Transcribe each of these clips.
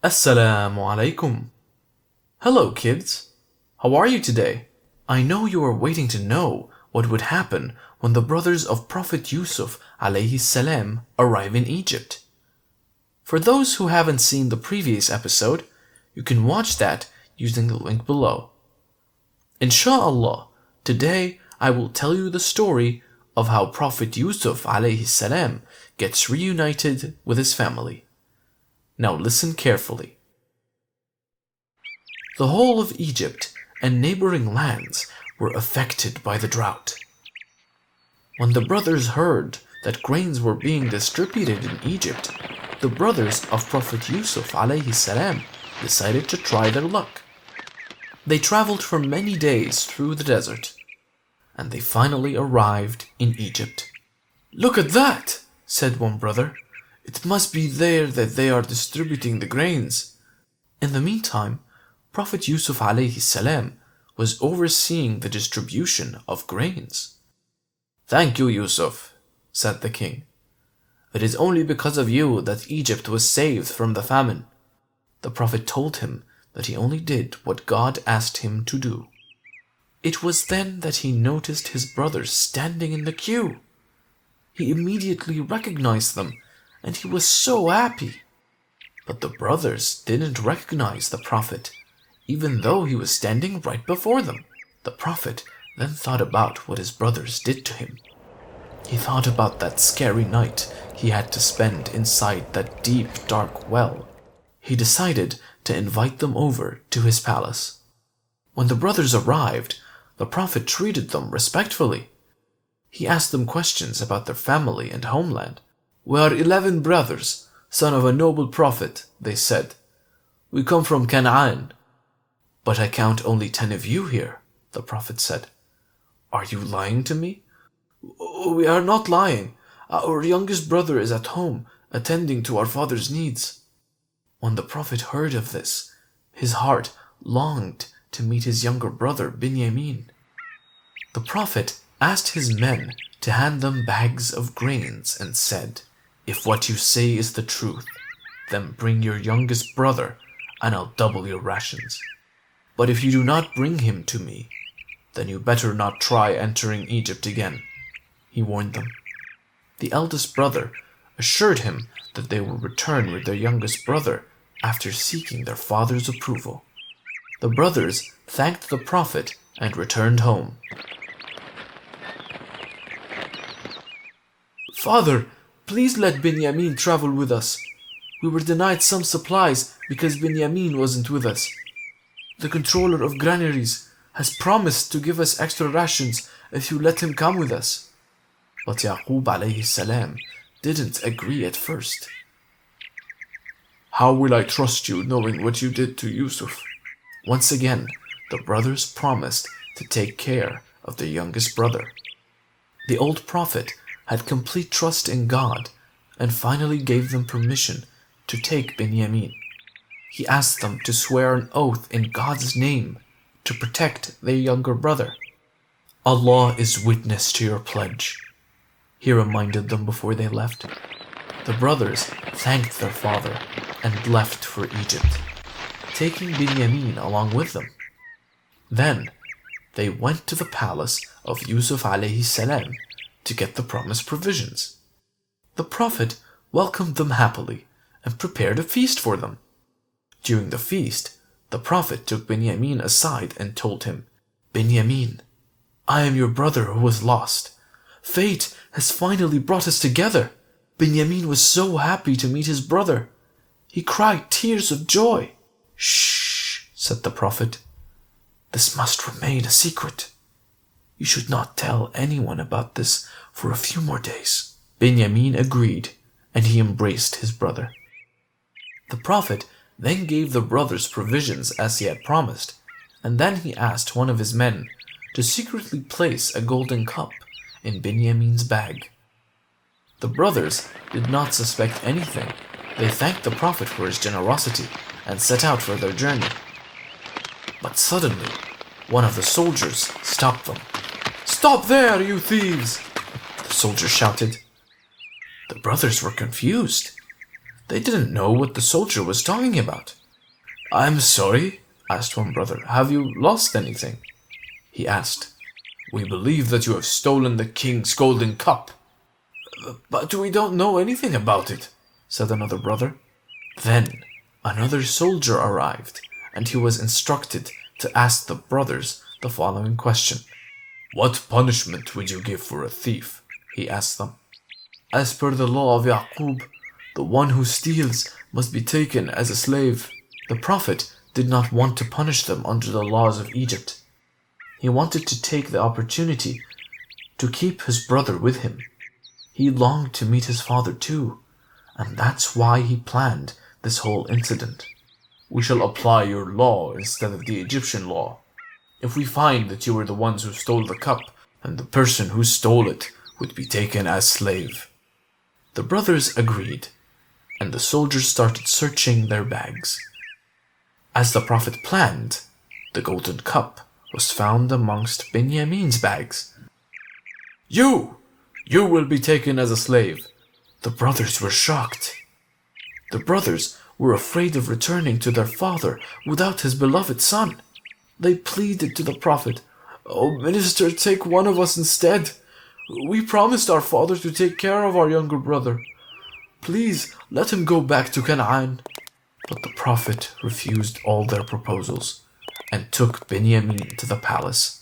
AssalamuAlaikum. Hello kids, how are you today? I know you are waiting to know what would happen when the brothers of Prophet Yusuf alayhi salam arrive in Egypt. For those who haven't seen the previous episode, you can watch that using the link below. Insha'Allah, today I will tell you the story of how Prophet Yusuf alayhi salam gets reunited with his family. Now listen carefully. The whole of Egypt and neighboring lands were affected by the drought. When the brothers heard that grains were being distributed in Egypt, the brothers of Prophet Yusuf alayhi salam decided to try their luck. They traveled for many days through the desert, and they finally arrived in Egypt. "Look at that," said one brother. "It must be there that they are distributing the grains." In the meantime, Prophet Yusuf alayhi salam was overseeing the distribution of grains. "Thank you, Yusuf," said the king. "It is only because of you that Egypt was saved from the famine." The Prophet told him that he only did what God asked him to do. It was then that he noticed his brothers standing in the queue. He immediately recognized them, and he was so happy. But the brothers didn't recognize the Prophet, even though he was standing right before them. The Prophet then thought about what his brothers did to him. He thought about that scary night he had to spend inside that deep, dark well. He decided to invite them over to his palace. When the brothers arrived, the Prophet treated them respectfully. He asked them questions about their family and homeland. "We are 11 brothers, son of a noble prophet," they said. "We come from Canaan." "But I count only 10 of you here," the Prophet said. "Are you lying to me?" "We are not lying. Our youngest brother is at home, attending to our father's needs." When the Prophet heard of this, his heart longed to meet his younger brother Binyamin. The Prophet asked his men to hand them bags of grains and said, "If what you say is the truth, then bring your youngest brother and I'll double your rations. But if you do not bring him to me, then you better not try entering Egypt again," he warned them. The eldest brother assured him that they will return with their youngest brother after seeking their father's approval. The brothers thanked the Prophet and returned home. "Father, please let Binyamin travel with us. We were denied some supplies because Binyamin wasn't with us. The controller of granaries has promised to give us extra rations if you let him come with us." But Yaqub alayhi salam didn't agree at first. "How will I trust you knowing what you did to Yusuf?" Once again, the brothers promised to take care of their youngest brother. The old prophet had complete trust in God and finally gave them permission to take Binyamin. He asked them to swear an oath in God's name to protect their younger brother. "Allah is witness to your pledge," he reminded them before they left. The brothers thanked their father and left for Egypt, taking Binyamin along with them. Then they went to the palace of Yusuf alayhi salam to get the promised provisions. The Prophet welcomed them happily and prepared a feast for them. During the feast, the Prophet took Binyamin aside and told him, "Binyamin, I am your brother who was lost. Fate has finally brought us together." Binyamin was so happy to meet his brother. He cried tears of joy. "Shh," said the Prophet. "This must remain a secret. You should not tell anyone about this for a few more days." Binyamin agreed, and he embraced his brother. The Prophet then gave the brothers provisions as he had promised, and then he asked one of his men to secretly place a golden cup in Binyamin's bag. The brothers did not suspect anything. They thanked the Prophet for his generosity and set out for their journey. But suddenly, one of the soldiers stopped them. "Stop there, you thieves!" the soldier shouted. The brothers were confused. They didn't know what the soldier was talking about. "I'm sorry," asked one brother. "Have you lost anything?" He asked. "We believe that you have stolen the king's golden cup." "But we don't know anything about it," said another brother. Then another soldier arrived, and he was instructed to ask the brothers the following question. "What punishment would you give for a thief?" he asked them. "As per the law of Yaqub, the one who steals must be taken as a slave." The Prophet did not want to punish them under the laws of Egypt. He wanted to take the opportunity to keep his brother with him. He longed to meet his father too, and that's why he planned this whole incident. "We shall apply your law instead of the Egyptian law. If we find that you were the ones who stole the cup, then the person who stole it would be taken as slave." The brothers agreed, and the soldiers started searching their bags. As the Prophet planned, the golden cup was found amongst Benjamin's bags. You will be taken as a slave." The brothers were shocked. The brothers were afraid of returning to their father without his beloved son. They pleaded to the Prophet, "Oh, Minister, take one of us instead. We promised our father to take care of our younger brother. Please let him go back to Canaan." But the Prophet refused all their proposals and took Benjamin to the palace.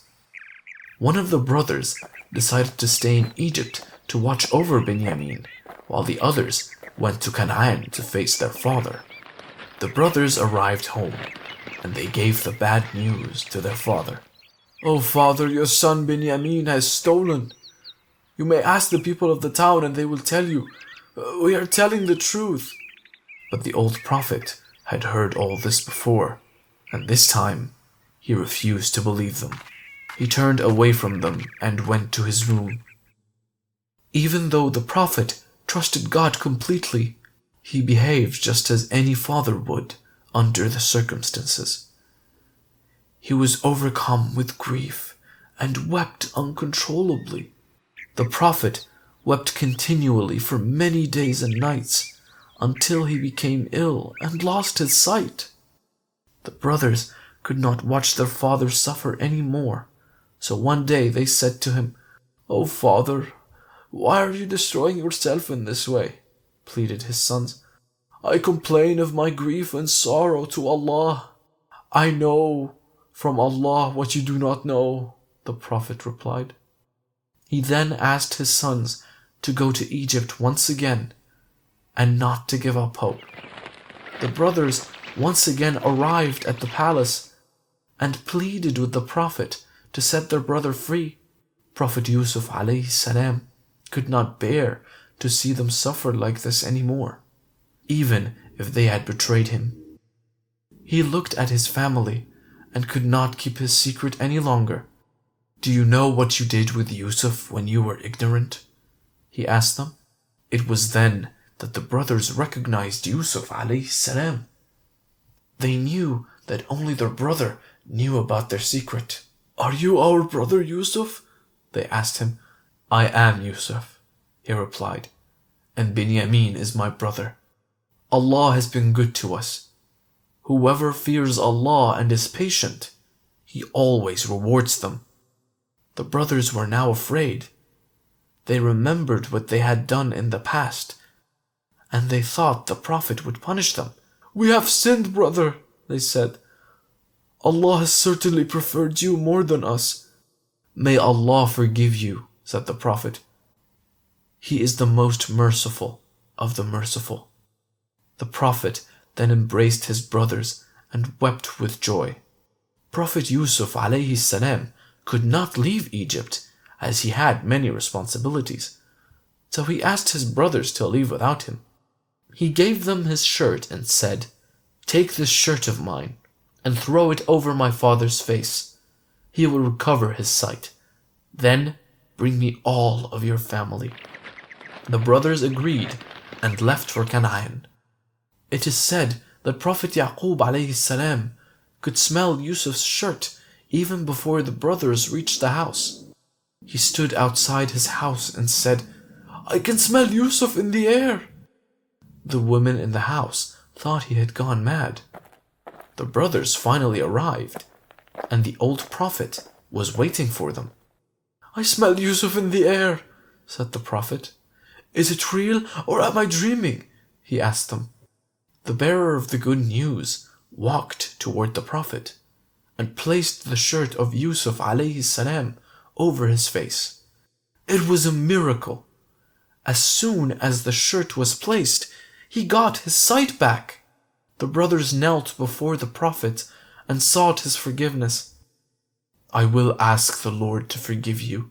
One of the brothers decided to stay in Egypt to watch over Benjamin, while the others went to Canaan to face their father. The brothers arrived home, and they gave the bad news to their father. "Oh, father, your son Benjamin has stolen. You may ask the people of the town and they will tell you. We are telling the truth." But the old Prophet had heard all this before, and this time he refused to believe them. He turned away from them and went to his room. Even though the Prophet trusted God completely, he behaved just as any father would under the circumstances. He was overcome with grief and wept uncontrollably. The Prophet wept continually for many days and nights until he became ill and lost his sight. The brothers could not watch their father suffer any more, so one day they said to him, "Oh, father, why are you destroying yourself in this way?" pleaded his sons. "I complain of my grief and sorrow to Allah." "I know from Allah what you do not know," the Prophet replied. He then asked his sons to go to Egypt once again and not to give up hope. The brothers once again arrived at the palace and pleaded with the Prophet to set their brother free. Prophet Yusuf alayhi salam could not bear to see them suffer like this anymore, even if they had betrayed him. He looked at his family and could not keep his secret any longer. "Do you know what you did with Yusuf when you were ignorant?" he asked them. It was then that the brothers recognized Yusuf alayhi salam. They knew that only their brother knew about their secret. "Are you our brother Yusuf?" they asked him. "I am Yusuf," he replied, "and Benjamin is my brother. Allah has been good to us. Whoever fears Allah and is patient, He always rewards them." The brothers were now afraid. They remembered what they had done in the past, and they thought the Prophet would punish them. "We have sinned, brother," they said. "Allah has certainly preferred you more than us." "May Allah forgive you," said the Prophet. "He is the most merciful of the merciful." The Prophet then embraced his brothers and wept with joy. Prophet Yusuf alayhi salam could not leave Egypt as he had many responsibilities, so he asked his brothers to leave without him. He gave them his shirt and said, "Take this shirt of mine and throw it over my father's face. He will recover his sight. Then bring me all of your family." The brothers agreed and left for Canaan. It is said that Prophet Yaqub alayhi salam could smell Yusuf's shirt even before the brothers reached the house. He stood outside his house and said, "I can smell Yusuf in the air." The women in the house thought he had gone mad. The brothers finally arrived, and the old prophet was waiting for them. "I smell Yusuf in the air," said the prophet. "Is it real or am I dreaming?" he asked them. The bearer of the good news walked toward the prophet and placed the shirt of Yusuf alayhi salam over his face. It was a miracle. As soon as the shirt was placed, he got his sight back. The brothers knelt before the prophet and sought his forgiveness. "I will ask the Lord to forgive you.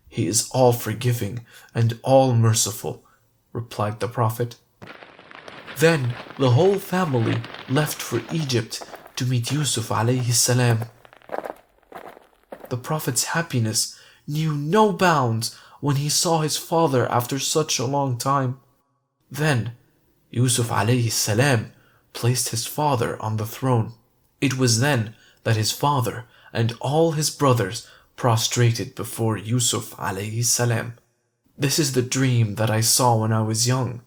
He is all forgiving and all merciful," replied the prophet. Then the whole family left for Egypt to meet Yusuf alayhi salam. The prophet's happiness knew no bounds when he saw his father after such a long time. Then Yusuf alayhi salam placed his father on the throne. It was then that his father and all his brothers prostrated before Yusuf alayhi salam. "This is the dream that I saw when I was young,"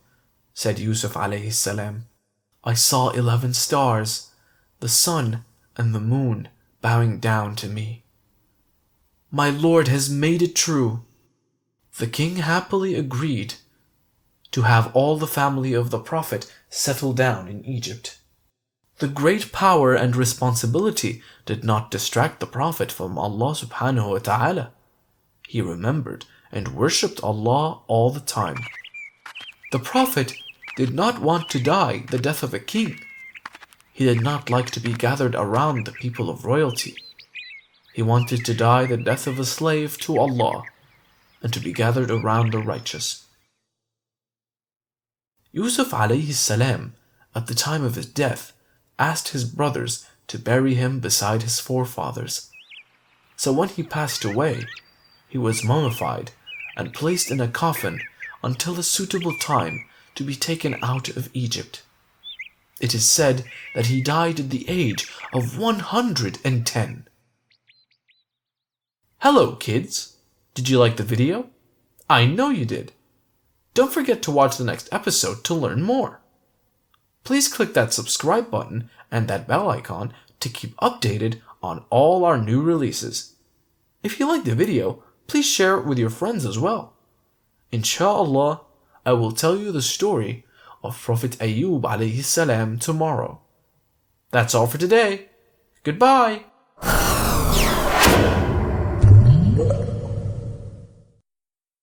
said Yusuf alayhi salam. "I saw 11 stars, the sun and the moon bowing down to me. My Lord has made it true." The king happily agreed to have all the family of the prophet settle down in Egypt. The great power and responsibility did not distract the prophet from Allah subhanahu wa ta'ala. He remembered and worshipped Allah all the time. The prophet did not want to die the death of a king. He did not like to be gathered around the people of royalty. He wanted to die the death of a slave to Allah and to be gathered around the righteous. Yusuf alayhi salam, at the time of his death, asked his brothers to bury him beside his forefathers. So when he passed away, he was mummified and placed in a coffin until a suitable time to be taken out of Egypt. It is said that he died at the age of 110. Hello kids! Did you like the video? I know you did. Don't forget to watch the next episode to learn more. Please click that subscribe button and that bell icon to keep updated on all our new releases. If you like the video, please share it with your friends as well. Inshallah, I will tell you the story of Prophet Ayyub alayhi salam tomorrow. That's all for today. Goodbye.